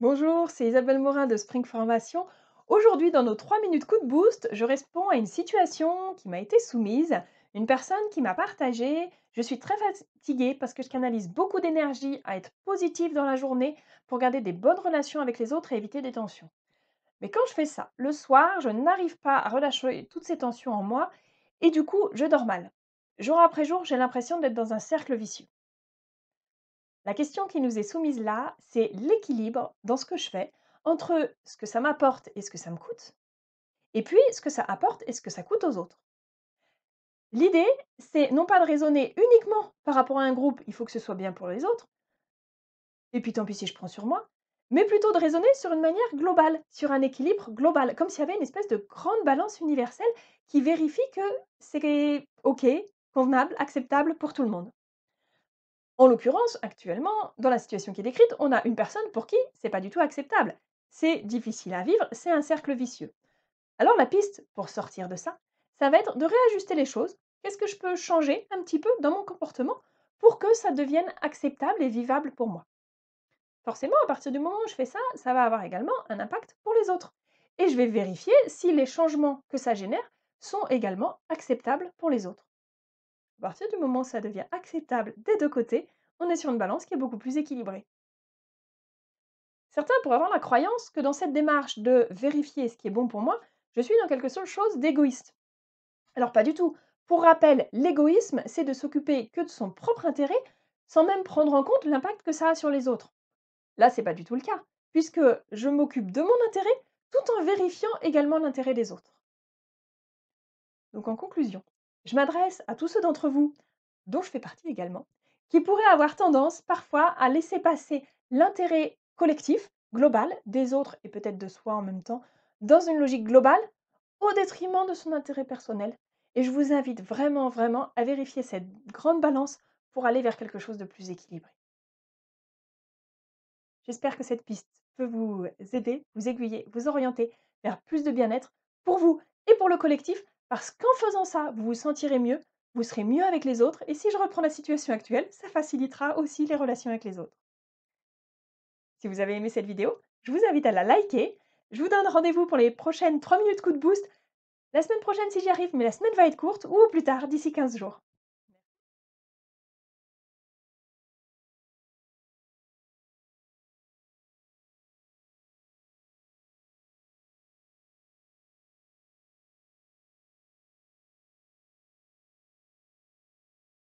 Bonjour, c'est Isabelle Morin de Spring Formation. Aujourd'hui, dans nos 3 minutes coup de boost, je réponds à une situation qui m'a été soumise. Une personne qui m'a partagé: je suis très fatiguée parce que je canalise beaucoup d'énergie à être positive dans la journée pour garder des bonnes relations avec les autres et éviter des tensions. Mais quand je fais ça, le soir, je n'arrive pas à relâcher toutes ces tensions en moi et du coup, je dors mal. Jour après jour, j'ai l'impression d'être dans un cercle vicieux. La question qui nous est soumise là, c'est l'équilibre dans ce que je fais entre ce que ça m'apporte et ce que ça me coûte, et puis ce que ça apporte et ce que ça coûte aux autres. L'idée, c'est non pas de raisonner uniquement par rapport à un groupe, il faut que ce soit bien pour les autres, et puis tant pis si je prends sur moi, mais plutôt de raisonner sur une manière globale, sur un équilibre global, comme s'il y avait une espèce de grande balance universelle qui vérifie que c'est OK, convenable, acceptable pour tout le monde. En l'occurrence, actuellement, dans la situation qui est décrite, on a une personne pour qui c'est pas du tout acceptable. C'est difficile à vivre, c'est un cercle vicieux. Alors la piste pour sortir de ça va être de réajuster les choses. Qu'est-ce que je peux changer un petit peu dans mon comportement pour que ça devienne acceptable et vivable pour moi? Forcément, à partir du moment où je fais ça, ça va avoir également un impact pour les autres. Et je vais vérifier si les changements que ça génère sont également acceptables pour les autres. À partir du moment où ça devient acceptable des deux côtés, on est sur une balance qui est beaucoup plus équilibrée. Certains pourraient avoir la croyance que dans cette démarche de vérifier ce qui est bon pour moi, je suis dans quelque chose d'égoïste. Alors pas du tout. Pour rappel, l'égoïsme, c'est de s'occuper que de son propre intérêt sans même prendre en compte l'impact que ça a sur les autres. Là, c'est pas du tout le cas, puisque je m'occupe de mon intérêt tout en vérifiant également l'intérêt des autres. Donc en conclusion, je m'adresse à tous ceux d'entre vous, dont je fais partie également, qui pourraient avoir tendance parfois à laisser passer l'intérêt collectif, global, des autres et peut-être de soi en même temps, dans une logique globale, au détriment de son intérêt personnel. Et je vous invite vraiment, vraiment à vérifier cette grande balance pour aller vers quelque chose de plus équilibré. J'espère que cette piste peut vous aider, vous aiguiller, vous orienter vers plus de bien-être pour vous et pour le collectif, parce qu'en faisant ça, vous vous sentirez mieux, vous serez mieux avec les autres, et si je reprends la situation actuelle, ça facilitera aussi les relations avec les autres. Si vous avez aimé cette vidéo, je vous invite à la liker. Je vous donne rendez-vous pour les prochaines 3 minutes coup de boost, la semaine prochaine si j'y arrive, mais la semaine va être courte, ou plus tard, d'ici 15 jours.